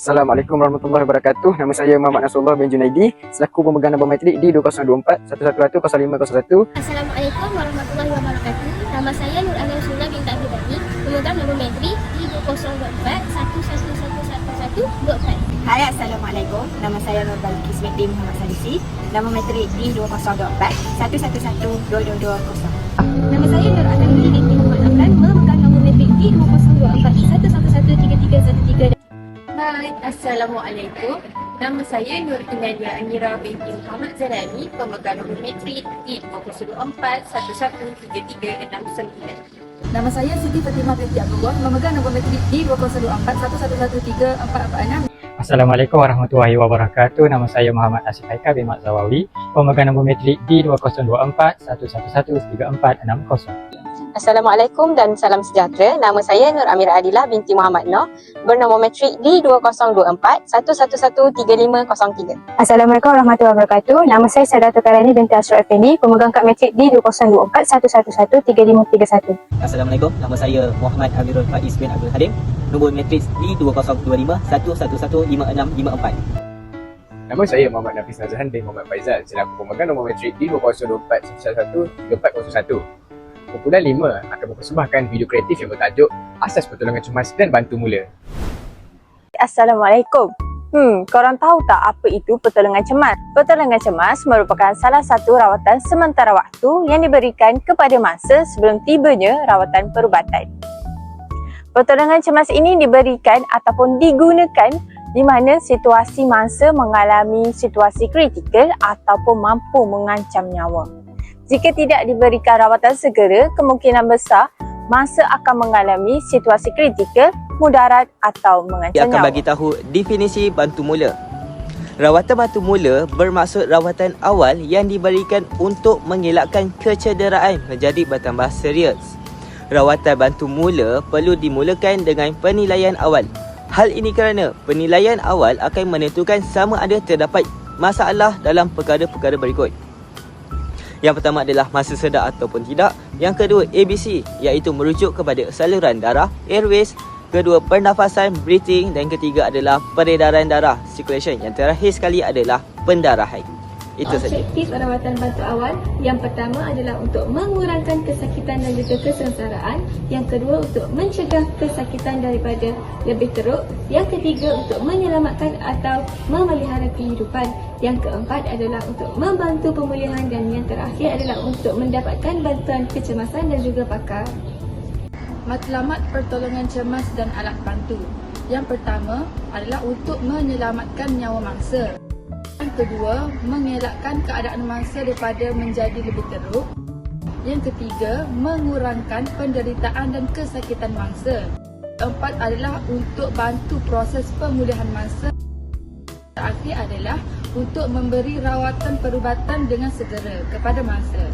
Assalamualaikum warahmatullahi wabarakatuh. Nama saya Muhammad Nasrullah bin Junaidi, selaku pemegang nombor matrik D2024 110101. Assalamualaikum warahmatullahi wabarakatuh. Nama saya Nur Amin Rasulullah bin Abdul Ghani, pemegang nombor matrik D2024 11011124. Hai, Assalamualaikum. Nama saya Nur Balkis binti Muhammad Salisi. Nama matrik D2024 11122220. Nama saya Nur Amin binti Muhammad Aflan, pemegang nombor matrik D2024 11113313. Hai, Assalamualaikum. Nama saya Nur Inadia Amira binti Muhammad Zalani, pemegang nombor matrik D2024 113339. Nama saya Siti Fatimah binti Abdullah, memegang nombor matrik D2024 11134446. Assalamualaikum warahmatullahi wabarakatuh. Nama saya Muhammad Asif Haikal bin Mat Zawawi, pemegang nombor matrik D2024 11134460. Assalamualaikum dan salam sejahtera. Nama saya Nur Amira Adilah binti Muhammad Noh, bernombor matrik D2024 11173503. Assalamualaikum warahmatullahi wabarakatuh. Nama saya Sadatul Karani binti Ashraf Effendi, pemegang kad matrik D2024 11133531. Assalamualaikum. Nama saya Muhammad Amirul Faiz bin Abdul Halim, nombor matrik D2025 11115544. Nama saya Muhammad Nafis Nazhan bin Muhammad Faizal, selaku pemegang nombor matrik D2024 111341. Kumpulan 5 akan mempersembahkan video kreatif yang bertajuk Asas Pertolongan Cemas dan Bantu Mula. Assalamualaikum. Korang tahu tak apa itu pertolongan cemas? Pertolongan cemas merupakan salah satu rawatan sementara waktu yang diberikan kepada mangsa sebelum tibanya rawatan perubatan. Pertolongan cemas ini diberikan ataupun digunakan di mana situasi mangsa mengalami situasi kritikal ataupun mampu mengancam nyawa. Jika tidak diberikan rawatan segera, kemungkinan besar mangsa akan mengalami situasi kritikal, mudarat atau mengancam Dia akan nyawa. bagi tahu definisi bantu mula. Rawatan bantu mula bermaksud rawatan awal yang diberikan untuk mengelakkan kecederaan menjadi bertambah serius. Rawatan bantu mula perlu dimulakan dengan penilaian awal. Hal ini kerana penilaian awal akan menentukan sama ada terdapat masalah dalam perkara-perkara berikut. Yang pertama adalah masa sedar ataupun tidak. Yang kedua ABC, iaitu merujuk kepada saluran darah, airways. Kedua pernafasan, breathing. Dan ketiga adalah peredaran darah, circulation. Yang terakhir sekali adalah pendarahan. Itu saja. Objektif rawatan bantu awal yang pertama adalah untuk mengurangkan kesakitan dan juga kesengsaraan. Yang kedua untuk mencegah kesakitan daripada lebih teruk. Yang ketiga untuk menyelamatkan atau memelihara kehidupan. Yang keempat adalah untuk membantu pemulihan dan yang terakhir adalah untuk mendapatkan bantuan kecemasan dan juga pakar. Matlamat pertolongan cemas dan alat bantu. Yang pertama adalah untuk menyelamatkan nyawa mangsa. Yang kedua, mengelakkan keadaan mangsa daripada menjadi lebih teruk. Yang ketiga, mengurangkan penderitaan dan kesakitan mangsa. Keempat adalah untuk bantu proses pemulihan mangsa. Terakhir adalah untuk memberi rawatan perubatan dengan segera kepada mangsa.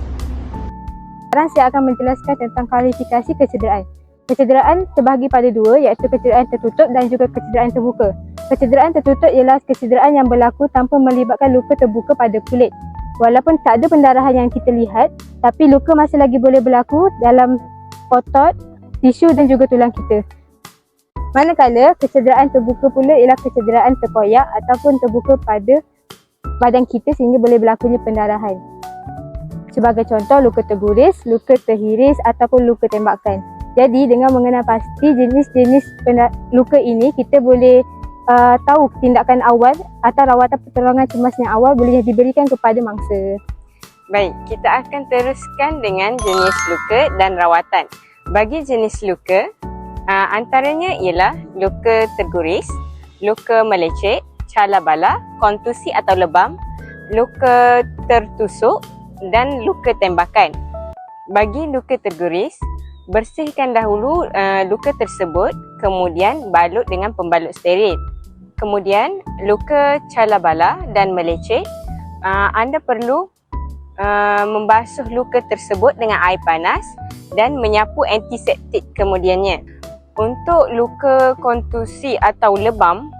Sekarang saya akan menjelaskan tentang klasifikasi kecederaan. Kecederaan terbahagi pada dua, iaitu kecederaan tertutup dan juga kecederaan terbuka. Kecederaan tertutup ialah kecederaan yang berlaku tanpa melibatkan luka terbuka pada kulit. Walaupun tak ada pendarahan yang kita lihat, tapi luka masih lagi boleh berlaku dalam otot, tisu dan juga tulang kita. Manakala kecederaan terbuka pula ialah kecederaan terkoyak ataupun terbuka pada badan kita sehingga boleh berlakunya pendarahan. Sebagai contoh, luka terguris, luka terhiris ataupun luka tembakan. Jadi dengan mengenal pasti jenis-jenis luka ini, kita boleh tahu tindakan awal atau rawatan pertolongan cemas yang awal boleh diberikan kepada mangsa. Baik, kita akan teruskan dengan jenis luka dan rawatan. Bagi jenis luka, antaranya ialah luka terguris, luka melecet, cala bala, kontusi atau lebam, luka tertusuk dan luka tembakan. Bagi luka terguris, bersihkan dahulu luka tersebut, kemudian balut dengan pembalut steril. Kemudian luka cala bala dan melecet, anda perlu membasuh luka tersebut dengan air panas dan menyapu antiseptik kemudiannya. Untuk luka kontusi atau lebam,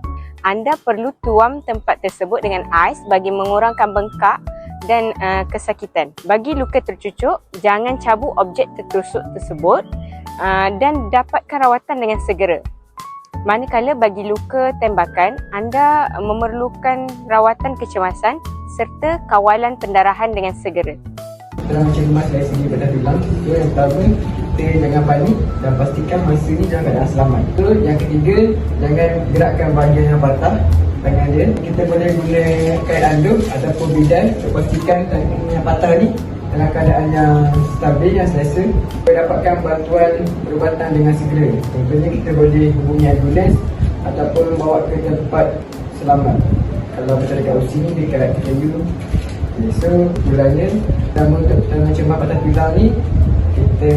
anda perlu tuam tempat tersebut dengan ais bagi mengurangkan bengkak dan kesakitan. Bagi luka tercucuk, jangan cabut objek tertusuk tersebut dan dapatkan rawatan dengan segera. Manakala bagi luka tembakan, anda memerlukan rawatan kecemasan serta kawalan pendarahan dengan segera. Dalam cemas dari segi bedah tulang, itu yang pertama, kita jangan panik dan pastikan mangsa ni dalam keadaan selamat. Itu yang ketiga, jangan gerakkan bahagian yang patah tangan dia. Kita boleh guna kain anduk ataupun bidan untuk pastikan tangan yang patah ni dalam keadaan yang stabil, yang selesa. Kita dapatkan bantuan perubatan dengan segera. Contohnya kita boleh hubungi ambulans ataupun bawa ke tempat selamat. Kalau macam dekat UC ni, dekat KTU. So, mulanya pertama untuk pertolongan cemas patah tulang ni, kita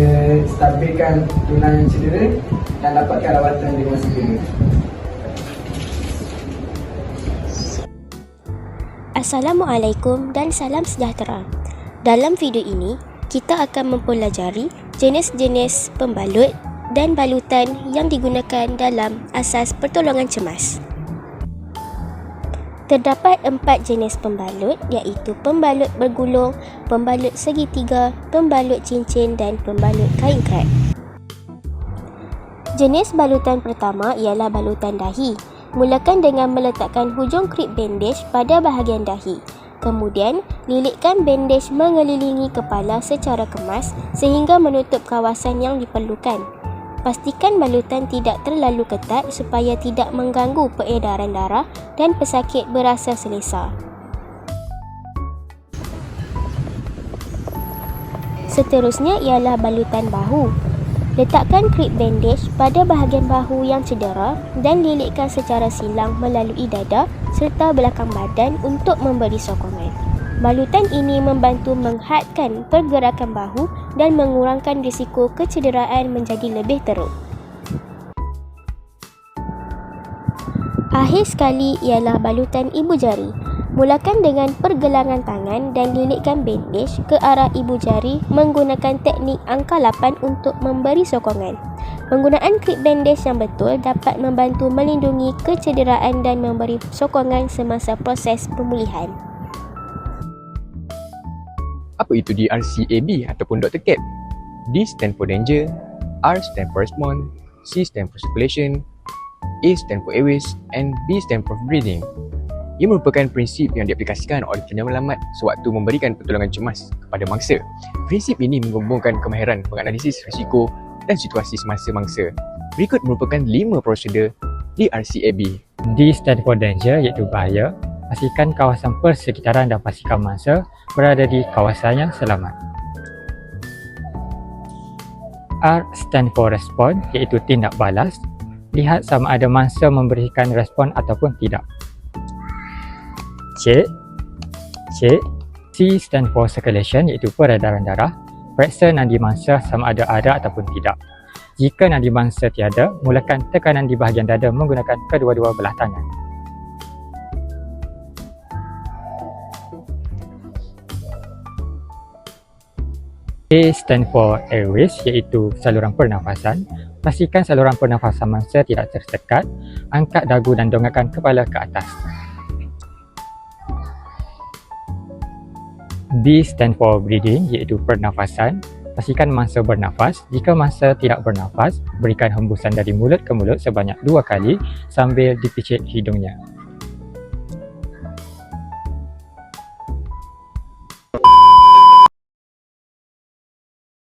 stabilkan tulang yang cedera dan dapatkan rawatan dengan segera. Assalamualaikum dan salam sejahtera. Dalam video ini, kita akan mempelajari jenis-jenis pembalut dan balutan yang digunakan dalam asas pertolongan cemas. Terdapat 4 jenis pembalut, iaitu pembalut bergulung, pembalut segitiga, pembalut cincin dan pembalut kain krep. Jenis balutan pertama ialah balutan dahi. Mulakan dengan meletakkan hujung krip bandage pada bahagian dahi. Kemudian, lilitkan bandage mengelilingi kepala secara kemas sehingga menutup kawasan yang diperlukan. Pastikan balutan tidak terlalu ketat supaya tidak mengganggu peredaran darah dan pesakit berasa selesa. Seterusnya ialah balutan bahu. Letakkan krip bandage pada bahagian bahu yang cedera dan lilitkan secara silang melalui dada serta belakang badan untuk memberi sokongan. Balutan ini membantu menghadkan pergerakan bahu dan mengurangkan risiko kecederaan menjadi lebih teruk. Akhir sekali ialah balutan ibu jari. Mulakan dengan pergelangan tangan dan lilitkan bandage ke arah ibu jari menggunakan teknik angka 8 untuk memberi sokongan. Penggunaan krip bandage yang betul dapat membantu melindungi kecederaan dan memberi sokongan semasa proses pemulihan. Apa itu DRCAB ataupun Dr. Cap? D stand for danger, R stand for response, C stand for circulation, A stand for airways, and B stand for breathing. Ia merupakan prinsip yang diaplikasikan oleh penyelamat sewaktu memberikan pertolongan cemas kepada mangsa. Prinsip ini menggabungkan kemahiran menganalisis risiko dan situasi semasa mangsa. Berikut merupakan 5 prosedur DRCAB. D stand for danger, iaitu bahaya. Pastikan kawasan persekitaran dan pastikan mangsa berada di kawasan yang selamat. R stand for response, iaitu tindak balas. Lihat sama ada mangsa memberikan respon ataupun tidak. C stand for circulation, iaitu peredaran darah. Periksa nadi mangsa sama ada ataupun tidak. Jika nadi mangsa tiada, mulakan tekanan di bahagian dada menggunakan kedua-dua belah tangan. A stand for airways, iaitu saluran pernafasan. Pastikan saluran pernafasan mangsa tidak tersekat. Angkat dagu dan dongakkan kepala ke atas. B stand for breathing, iaitu pernafasan. Pastikan mangsa bernafas. Jika mangsa tidak bernafas, berikan hembusan dari mulut ke mulut sebanyak 2 kali sambil dipicit hidungnya.